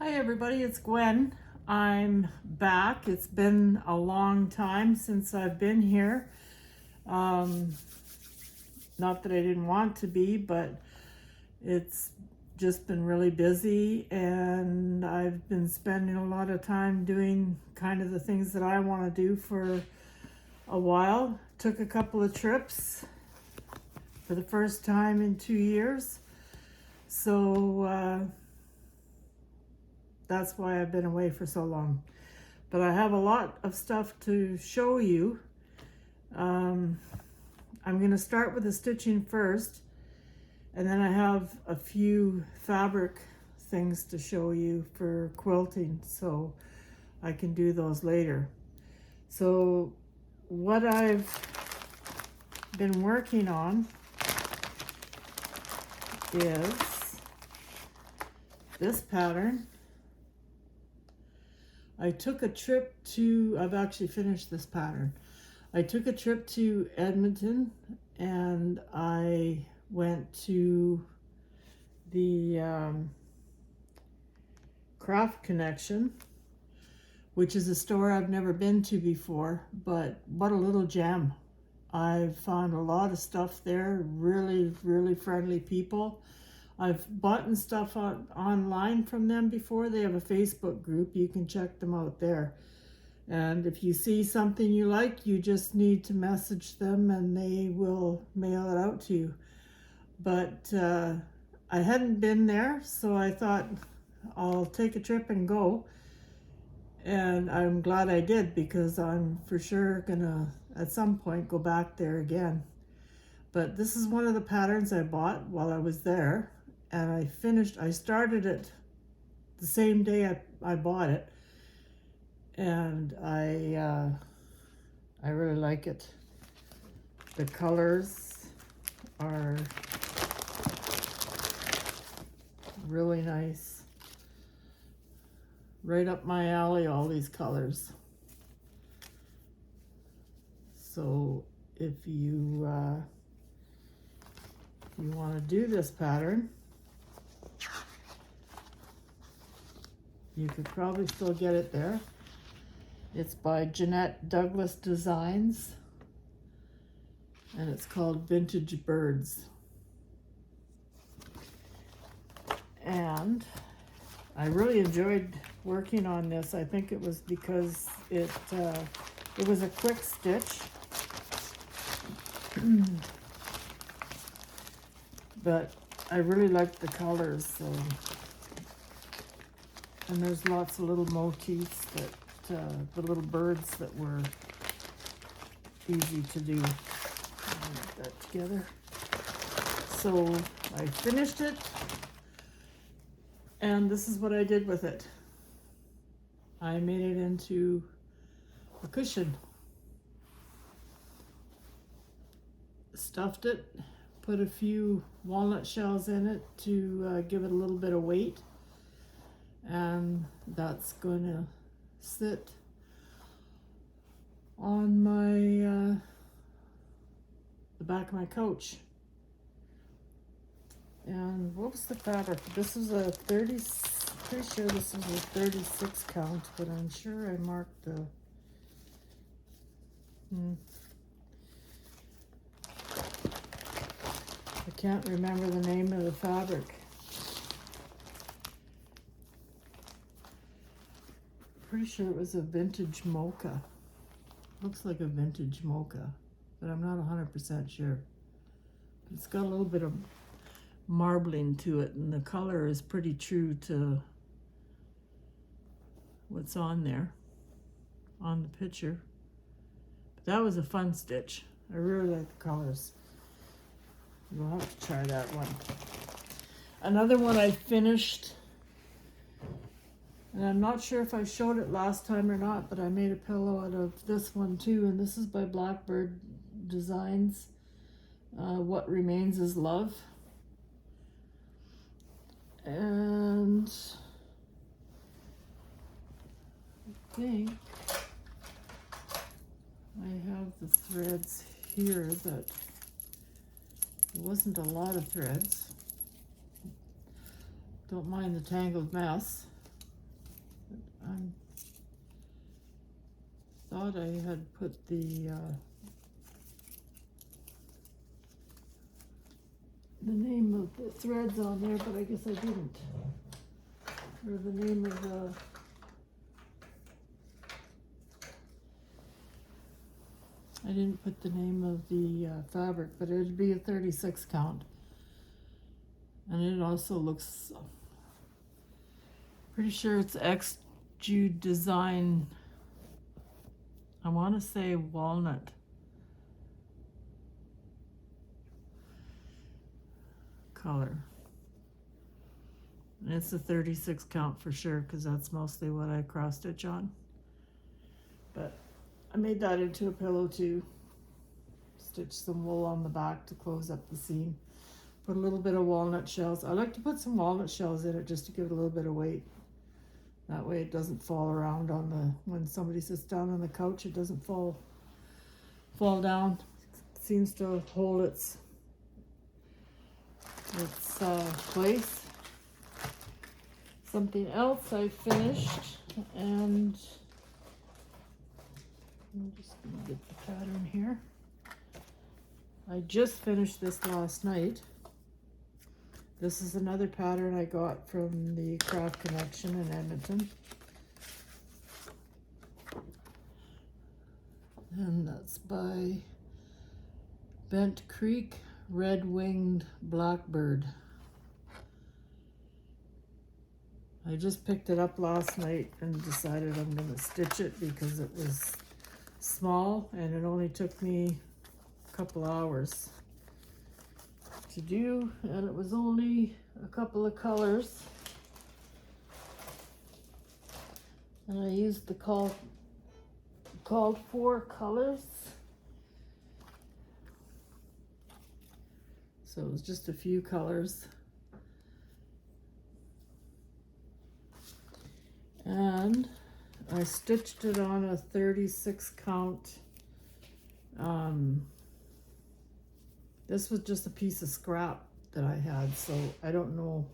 Hi everybody, it's Gwen. I'm back. It's been a long time since I've been here. Not that I didn't want to be, but it's just been really busy and I've been spending a lot of time doing kind of the things that I want to do for a while. Took a couple of trips for the first time in 2 years. So that's why I've been away for so long. But I have a lot of stuff to show you. I'm going to start with the stitching first, and then I have a few fabric things to show you for quilting, so I can do those later. So what I've been working on is this pattern. I took a trip to, I've actually finished this pattern. I took a trip to Edmonton and I went to the Craft Connection, which is a store I've never been to before, but what a little gem. I've found a lot of stuff there, really, really friendly people. I've bought stuff online from them before. They have a Facebook group. You can check them out there. And if you see something you like, you just need to message them and they will mail it out to you. But I hadn't been there, so I thought I'll take a trip and go. And I'm glad I did, because I'm for sure gonna at some point go back there again. But this is one of the patterns I bought while I was there. And I started it the same day I bought it, and I really like it. The colors are really nice. Right up my alley, all these colors. So if you want to do this pattern, you could probably still get it there. It's by Jeanette Douglas Designs, and it's called Vintage Birds. And I really enjoyed working on this. I think it was because it was a quick stitch, but I really liked the colors. So. And there's lots of little motifs that, the little birds that were easy to do. I'll get that together. So I finished it, and this is what I did with it. I made it into a cushion. Stuffed it, put a few walnut shells in it to give it a little bit of weight. And that's going to sit on my the back of my couch. And what was the fabric? This was a 30, pretty sure this was a 36 count, but I'm sure I marked the I can't remember the name of the fabric. Pretty sure it was a vintage mocha. Looks like a vintage mocha, but I'm not 100% sure. It's got a little bit of marbling to it, and the color is pretty true to what's on there, on the picture. But that was a fun stitch. I really like the colors. You'll have to try that one. Another one I finished, and I'm not sure if I showed it last time or not, but I made a pillow out of this one too, and this is by Blackbird Designs. What Remains is Love. And I think I have the threads here, but it wasn't a lot of threads. Don't mind the tangled mess. I thought I had put the name of the threads on there, but I guess I didn't. Or the name of the I didn't put the name of the fabric, but it'd be a 36 count. And it also looks, pretty sure it's Jude Design. I want to say walnut. Color. And it's a 36 count for sure, because that's mostly what I cross stitch on. But I made that into a pillow too. Stitch some wool on the back to close up the seam. Put a little bit of walnut shells. I like to put some walnut shells in it just to give it a little bit of weight. That way it doesn't fall around on the, when somebody sits down on the couch, it doesn't fall down. It seems to hold its place. Something else I finished, and I'm just gonna get the pattern here. I just finished this last night. This is another pattern I got from the Craft Connection in Edmonton. And that's by Bent Creek Red-Winged Blackbird. I just picked it up last night and decided I'm going to stitch it because it was small and it only took me a couple hours to do, and it was only a couple of colors, and I used the called for colors, so it was just a few colors. And I stitched it on a 36 count. This was just a piece of scrap that I had, so I don't know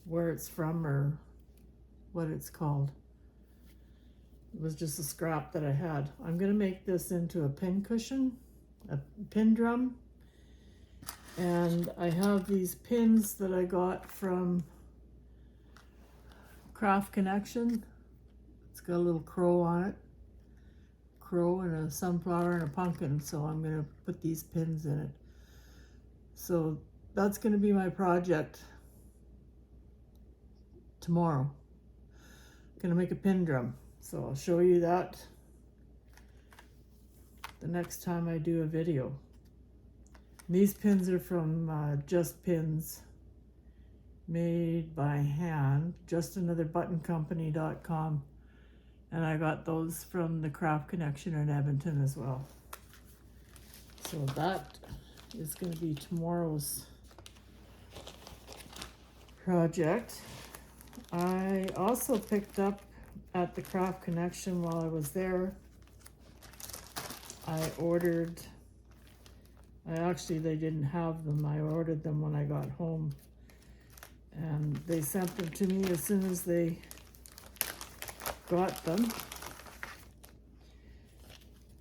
where it's from or what it's called. It was just a scrap that I had. I'm gonna make this into a pin cushion, a pin drum. And I have these pins that I got from Craft Connection. It's got a little crow on it. Crow and a sunflower and a pumpkin, so I'm going to put these pins in it. So that's going to be my project tomorrow. I'm going to make a pin drum, so I'll show you that the next time I do a video. These pins are from Just Pins, made by hand, justanotherbuttoncompany.com, and I got those from the Craft Connection in Edmonton as well. So that is going to be tomorrow's project. I also picked up at the Craft Connection while I was there, they didn't have them. I ordered them when I got home, and they sent them to me as soon as they got them.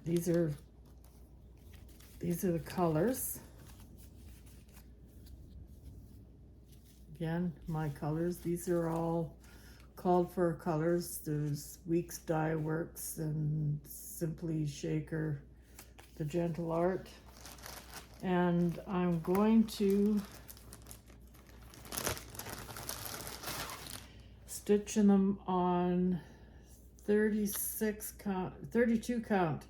These are the colors. Again, my colors. These are all called for colors. There's Weeks Dye Works and Simply Shaker, The Gentle Art. And I'm going to stitch them on 32 count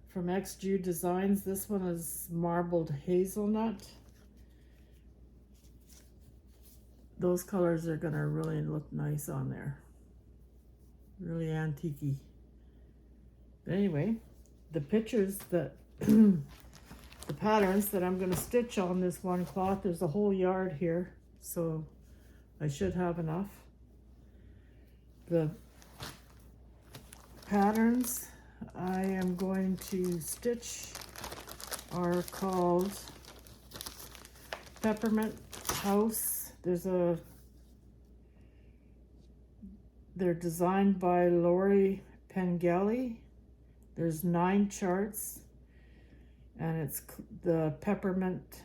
from Jude Designs. This one is Marbled Hazelnut. Those colors are gonna really look nice on there. Really antique-y. But anyway, the pictures that the patterns that I'm gonna stitch on this one cloth, there's a whole yard here, so I should have enough. The patterns I am going to stitch are called Peppermint House. There's a They're designed by Lori Pengelly. There's 9 charts, and it's the Peppermint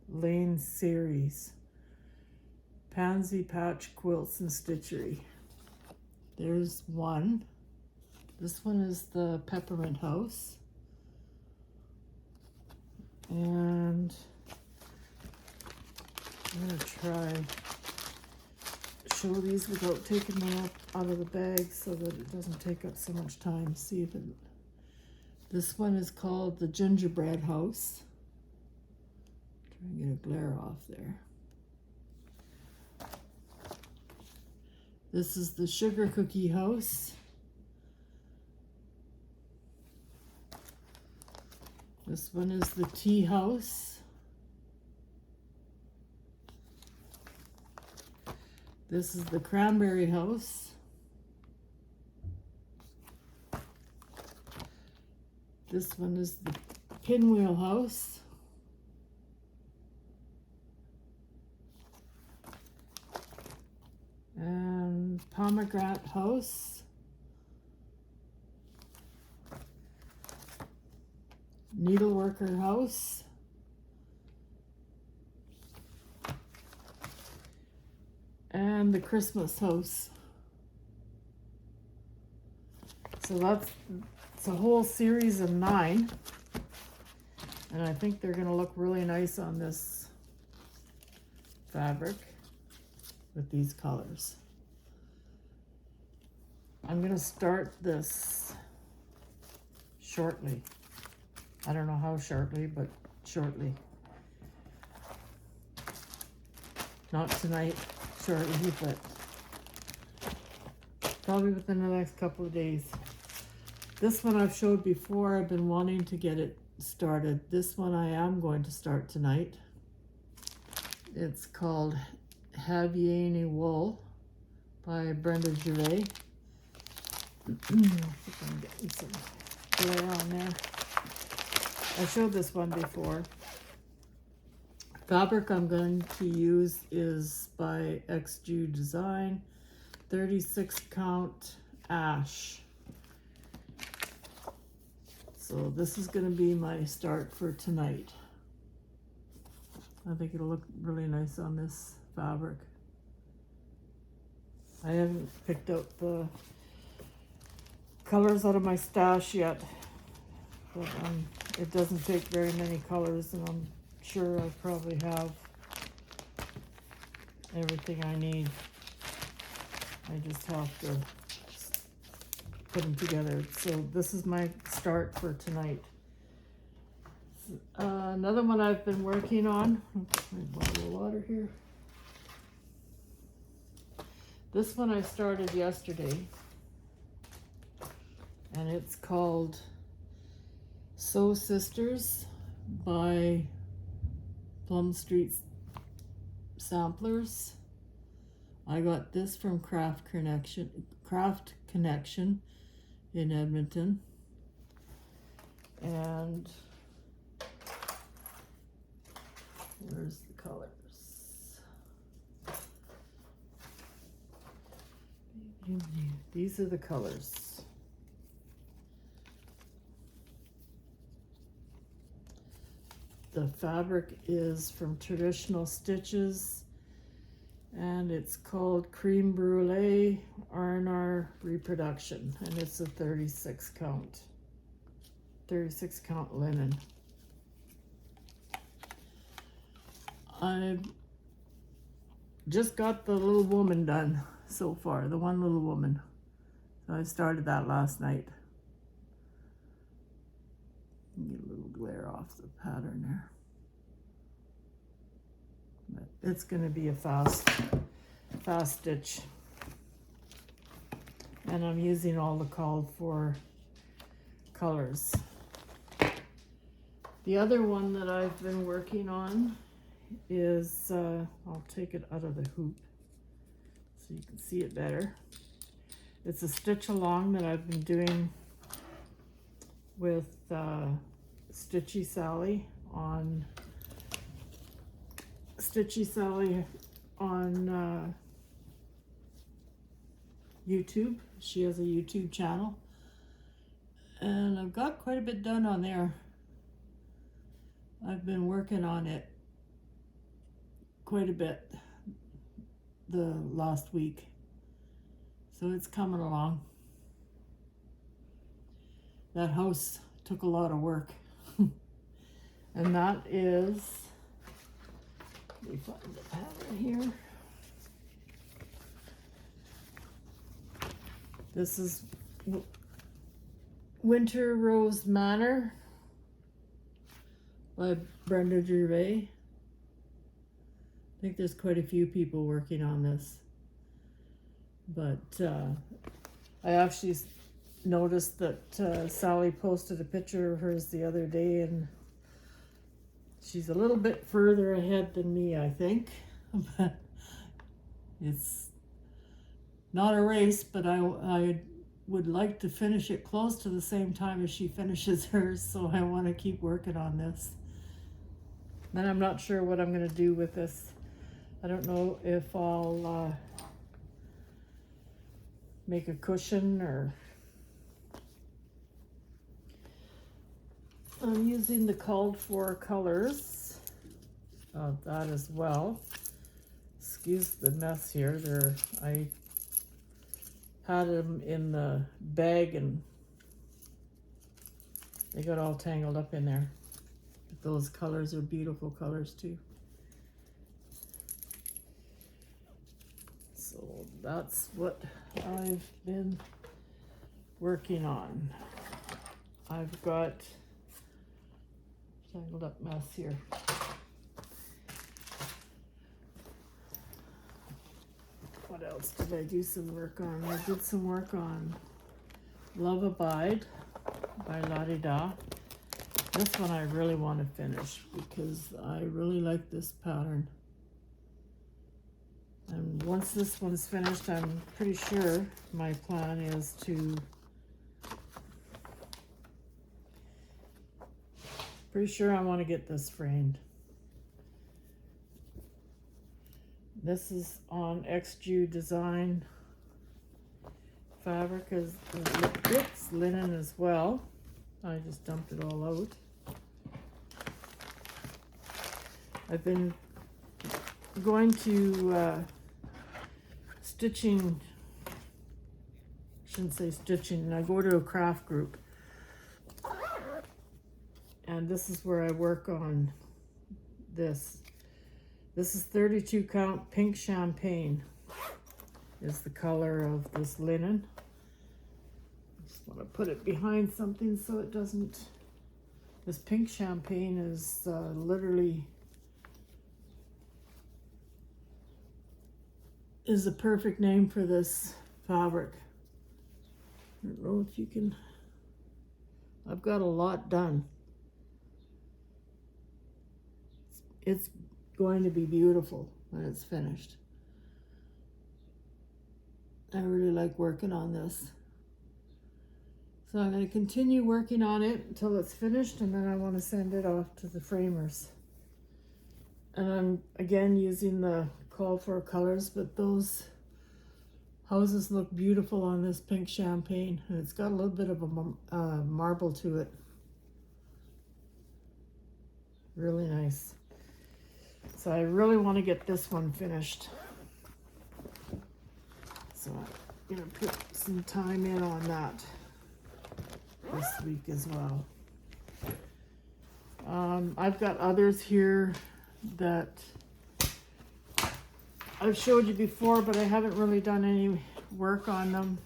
Lane series. Pansy Patch Quilts and Stitchery. There's one. This one is the Peppermint House. And I'm going to try show these without taking them out of the bag so that it doesn't take up so much time. See if it. This one is called the Gingerbread House. Try and get a glare off there. This is the Sugar Cookie House. This one is the Tea House. This is the Cranberry House. This one is the Pinwheel House. And Pomegranate House. Needleworker House. And the Christmas House. So it's a whole series of 9. And I think they're going to look really nice on this fabric with these colors. I'm going to start this shortly. I don't know how shortly, but shortly. Not tonight, shortly, but probably within the next couple of days. This one I've showed before. I've been wanting to get it started. This one I am going to start tonight. It's called Have Ye Any Wool by Brenda Gervais. I think I'm getting some glare on there. I showed this one before. Fabric I'm going to use is by XG Design, 36 count ash. So this is going to be my start for tonight. I think it'll look really nice on this fabric. I haven't picked out the colors out of my stash yet, but it doesn't take very many colors, and I'm sure I probably have everything I need. I just have to put them together. So this is my start for tonight. Another one I've been working on. Oops, my bottle of water here. This one I started yesterday, and it's called Sew Sisters by Plum Street Samplers. I got this from Craft Connection in Edmonton, and where's the colors? These are the colors. The fabric is from Traditional Stitches, and it's called Cream Brulee R&R Reproduction, and it's a 36 count linen. I just got the little woman done so far, the one little woman. So I started that last night. Get a little glare off the pattern there. But it's going to be a fast stitch. And I'm using all the called for colors. The other one that I've been working on is, I'll take it out of the hoop so you can see it better. It's a stitch along that I've been doing with Stitchy Sally on YouTube. She has a YouTube channel. And I've got quite a bit done on there. I've been working on it quite a bit the last week. So it's coming along. That house took a lot of work. And that is, let me find the pattern here. This is Winter Rose Manor by Brenda Gervais. I think there's quite a few people working on this. But I actually noticed that Sally posted a picture of hers the other day, and she's a little bit further ahead than me, I think. But it's not a race, but I would like to finish it close to the same time as she finishes hers, so I want to keep working on this. Then I'm not sure what I'm going to do with this. I don't know if I'll make a cushion, or I'm using the called for colors of that as well. Excuse the mess here. I had them in the bag and they got all tangled up in there. But those colors are beautiful colors too. So that's what I've been working on. I've got tangled up mess here. What else did I do some work on? I did some work on Love Abide by La Di Da. This one I really want to finish because I really like this pattern. And once this one's finished, I'm pretty sure my plan is to I want to get this framed. This is on XJU Design fabric, as it's linen as well. I just dumped it all out. I've been going to stitching, shouldn't say stitching, I go to a craft group. And this is where I work on this. This is 32 count pink champagne is the color of this linen. Just want to put it behind something so it doesn't, this pink champagne is literally is a perfect name for this fabric. I don't know if you can, I've got a lot done. It's going to be beautiful when it's finished. I really like working on this. So I'm going to continue working on it until it's finished, and then I want to send it off to the framers. And I'm again using the call for colors, but those houses look beautiful on this pink champagne, and it's got a little bit of a marble to it. Really nice. So I really want to get this one finished. So I'm going to put some time in on that this week as well. I've got others here that I've showed you before, but I haven't really done any work on them.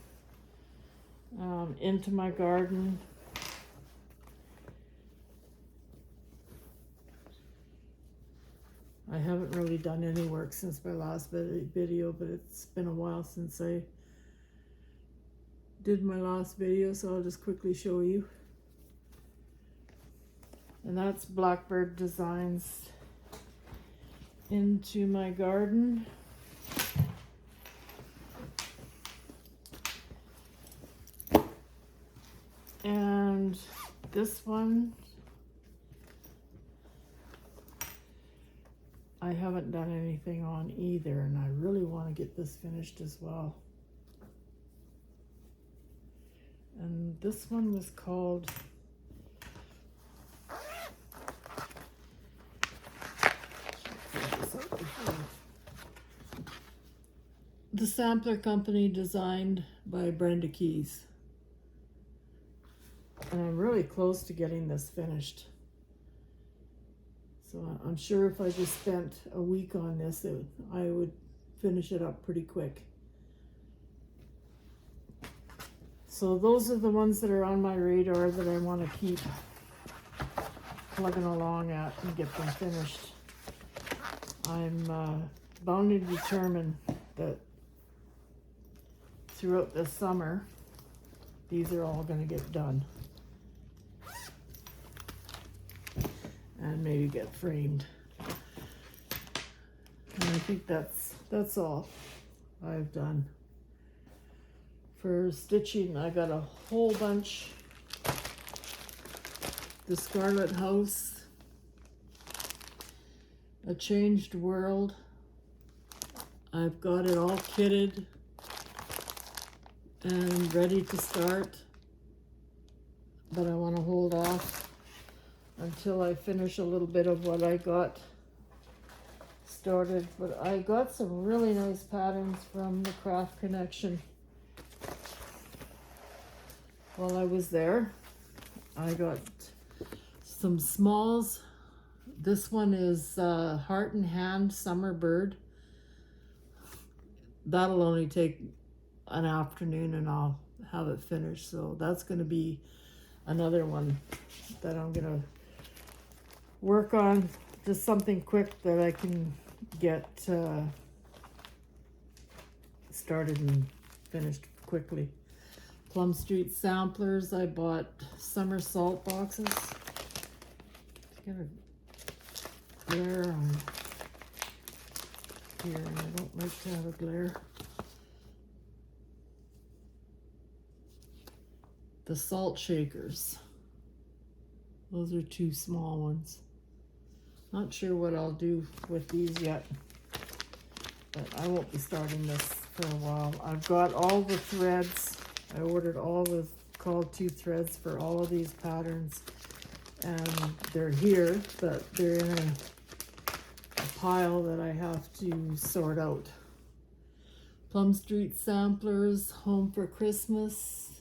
Into my garden. I haven't really done any work since my last video, but it's been a while since I did my last video, so I'll just quickly show you. And that's Blackbird Designs Into My Garden. And this one, I haven't done anything on either, and I really want to get this finished as well. And this one was called The Sampler Company, designed by Brenda Keys. And I'm really close to getting this finished. So I'm sure if I just spent a week on this, I would finish it up pretty quick. So those are the ones that are on my radar that I want to keep plugging along at and get them finished. I'm bound and determined that throughout the summer, these are all going to get done. And maybe get framed. And I think that's all I've done. For stitching, I got a whole bunch. The Scarlet House, A Changed World. I've got it all kitted and ready to start, but I want to hold off until I finish a little bit of what I got started. But I got some really nice patterns from the Craft Connection while I was there. I got some smalls. This one is Heart and Hand Summer Bird. That'll only take an afternoon and I'll have it finished. So that's going to be another one that I'm going to work on. Just something quick that I can get started and finished quickly. Plum Street Samplers, I bought summer salt boxes. Get a glare on here, and I don't like to have a glare. The salt shakers. Those are 2 small ones. Not sure what I'll do with these yet, but I won't be starting this for a while. I've got all the threads. I ordered all the called 2 threads for all of these patterns, and they're here, but they're in a pile that I have to sort out. Plum Street Samplers, Home for Christmas.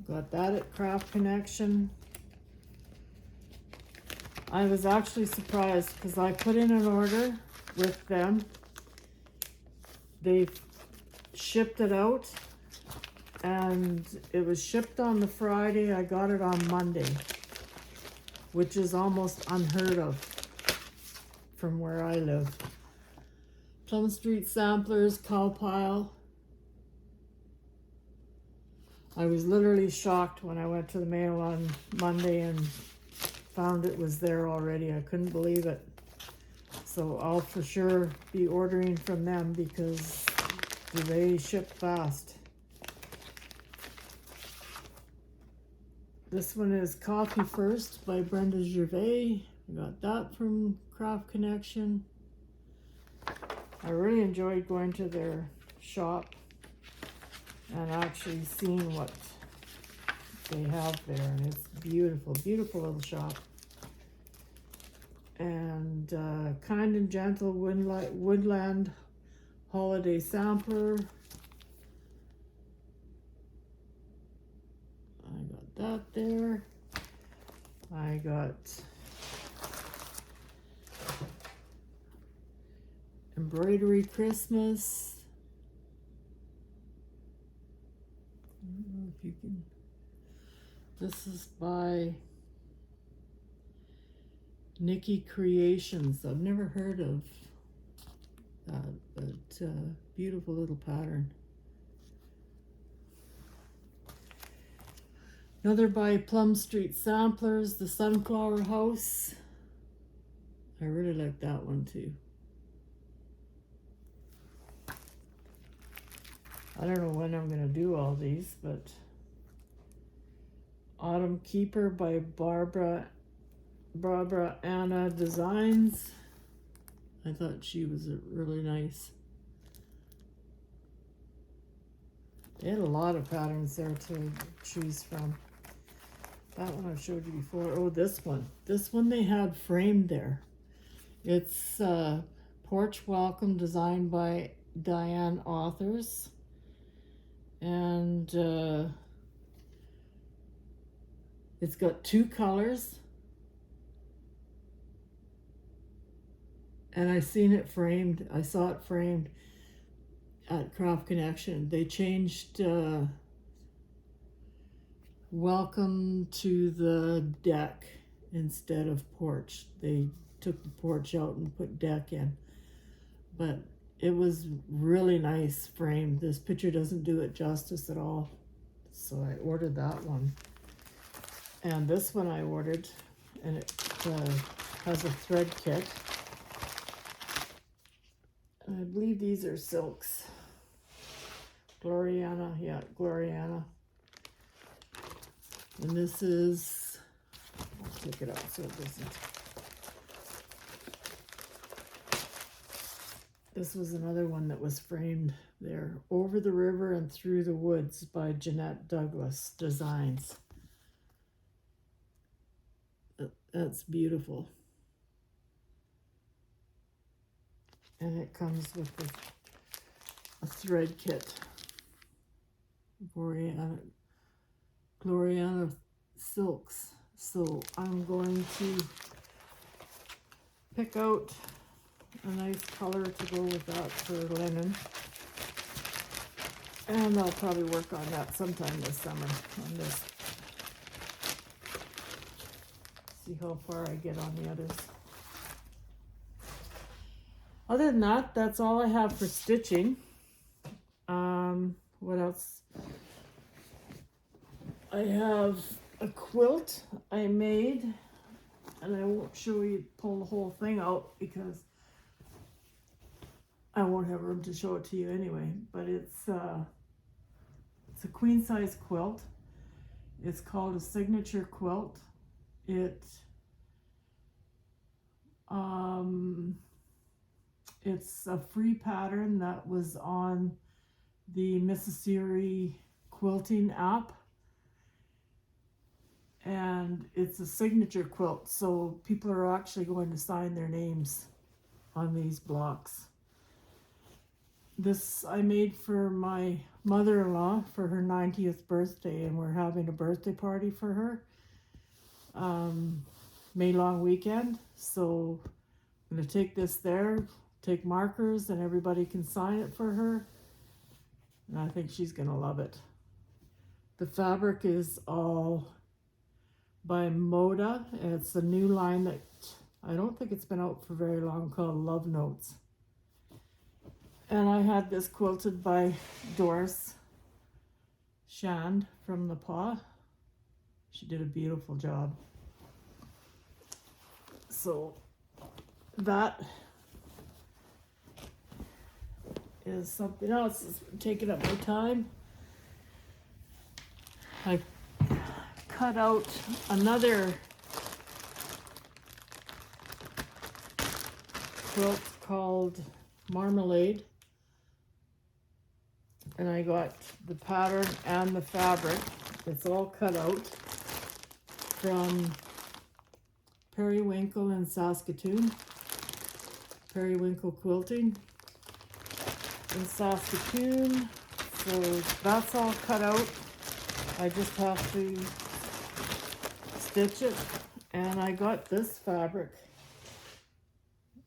Got that at Craft Connection. I was actually surprised because I put in an order with them. They shipped it out and it was shipped on the Friday. I got it on Monday, which is almost unheard of from where I live. Plum Street Samplers, Cow Pile. I was literally shocked when I went to the mail on Monday and found it was there already. I couldn't believe it. So I'll for sure be ordering from them because they ship fast. This one is Coffee First by Brenda Gervais. I got that from Craft Connection. I really enjoyed going to their shop and actually seeing what they have there, and it's beautiful, beautiful little shop. And Kind and Gentle Woodland Holiday Sampler. I got that there. I got Embroidery Christmas. I don't know if you can. This is by Nikki Creations. I've never heard of that, but beautiful little pattern. Another by Plum Street Samplers, The Sunflower House. I really like that one too. I don't know when I'm going to do all these, but Autumn Keeper by Barbara Anna Designs. I thought she was really nice. They had a lot of patterns there to choose from. That one I've showed you before. Oh, this one. This one they had framed there. It's Porch Welcome, designed by Diane Authors. And it's got two colors. And I seen it framed. I saw it framed at Craft Connection. They changed welcome to the deck instead of porch. They took the porch out and put deck in. But it was really nice framed. This picture doesn't do it justice at all. So I ordered that one. And this one I ordered, and it has a thread kit. And I believe these are silks. Gloriana, yeah, Gloriana. And this is, I'll take it out so it doesn't. This was another one that was framed there. Over the River and Through the Woods by Jeanette Douglas Designs. That's beautiful. And it comes with a thread kit. Gloriana silks. So I'm going to pick out a nice color to go with that for linen. And I'll probably work on that sometime this summer on this. See how far I get on the others. Other than that, that's all I have for stitching. What else? I have a quilt I made, and I won't show you, pull the whole thing out because I won't have room to show it to you anyway. But it's a queen size quilt. It's called a signature quilt. It's a free pattern that was on the Mississippi quilting app. And it's a signature quilt, so people are actually going to sign their names on these blocks. This I made for my mother-in-law for her 90th birthday, and we're having a birthday party for her. May long weekend, so I'm going to take this there, take markers, and everybody can sign it for her. And I think she's going to love it. The fabric is all by Moda, and it's a new line that I don't think it's been out for very long, called Love Notes. And I had this quilted by Doris Shand from the Paw. She did a beautiful job. So that is something else that's taking up my time. I cut out another quilt called Marmalade, and I got the pattern and the fabric. It's all cut out from Periwinkle in Saskatoon. Periwinkle Quilting in Saskatoon. So that's all cut out. I just have to stitch it. And I got this fabric.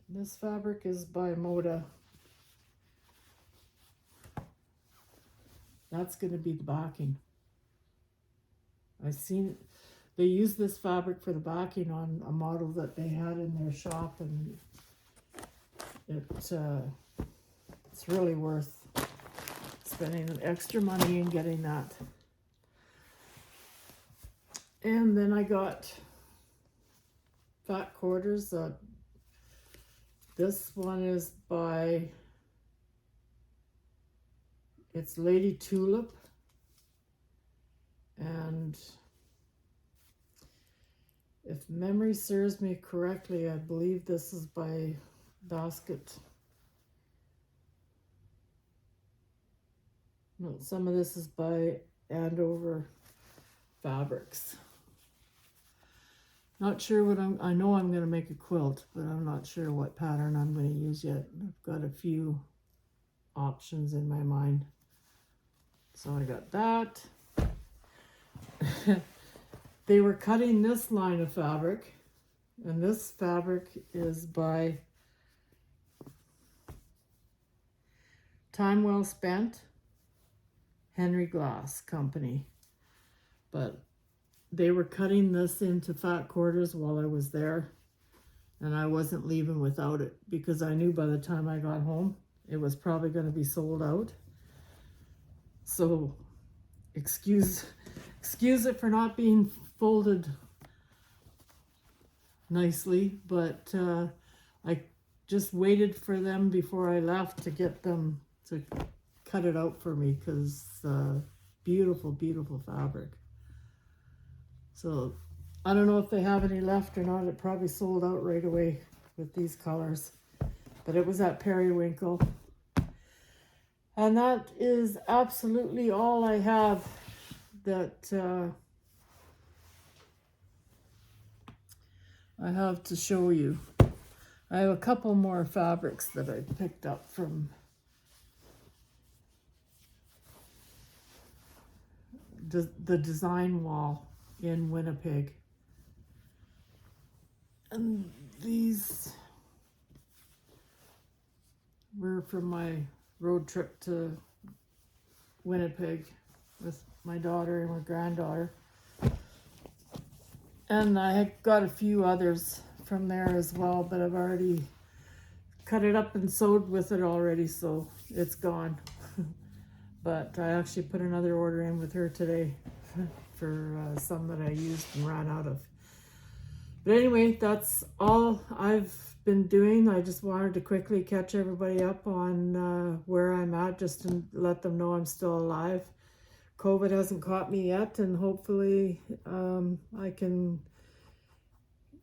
This fabric is by Moda. That's going to be the backing. I've seen they use this fabric for the backing on a model that they had in their shop, and it's really worth spending extra money and getting that. And then I got fat quarters. This one is by, it's Lady Tulip, and if memory serves me correctly, I believe this is by Basket. No, some of this is by Andover Fabrics. Not sure what I know I'm going to make a quilt, but I'm not sure what pattern I'm going to use yet. I've got a few options in my mind. So I got that. They were cutting this line of fabric, and this fabric is by Time Well Spent, Henry Glass Company. But they were cutting this into fat quarters while I was there, and I wasn't leaving without it because I knew by the time I got home it was probably going to be sold out. So excuse it for not being folded nicely, but I just waited for them before I left to get them to cut it out for me, because beautiful, beautiful fabric. So I don't know if they have any left or not. It probably sold out right away with these colors, but it was at Periwinkle. And that is absolutely all I have that I have to show you. I have a couple more fabrics that I picked up from the design wall in Winnipeg. And these were from my road trip to Winnipeg with my daughter and my granddaughter. And I had got a few others from there as well, but I've already cut it up and sewed with it already, so it's gone. But I actually put another order in with her today for some that I used and ran out of. But anyway, that's all I've been doing. I just wanted to quickly catch everybody up on where I'm at, just to let them know I'm still alive. COVID hasn't caught me yet, and hopefully I can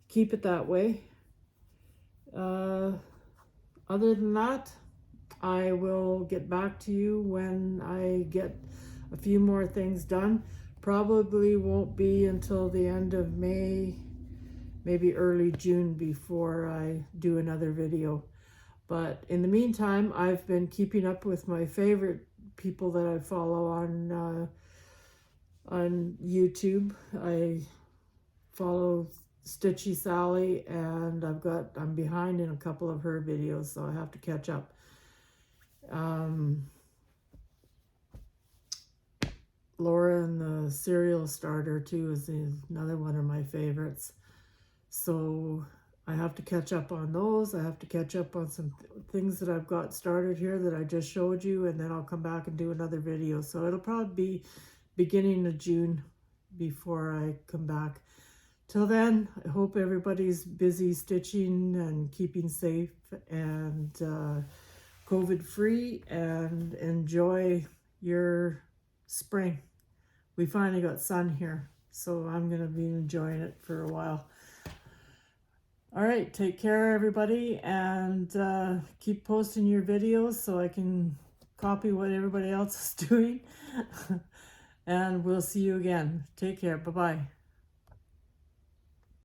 keep it that way. Other than that, I will get back to you when I get a few more things done. Probably won't be until the end of May, maybe early June before I do another video. But in the meantime, I've been keeping up with my favorite people that I follow on YouTube. I follow Stitchy Sally, and I'm behind in a couple of her videos, so I have to catch up. Laura and the Cereal Starter too is another one of my favorites. So I have to catch up on those. I have to catch up on some things that I've got started here that I just showed you, and then I'll come back and do another video. So it'll probably be beginning of June before I come back. Till then, I hope everybody's busy stitching and keeping safe and COVID free, and enjoy your spring. We finally got sun here, so I'm going to be enjoying it for a while. All right, take care, everybody, and keep posting your videos so I can copy what everybody else is doing. And we'll see you again. Take care. Bye-bye.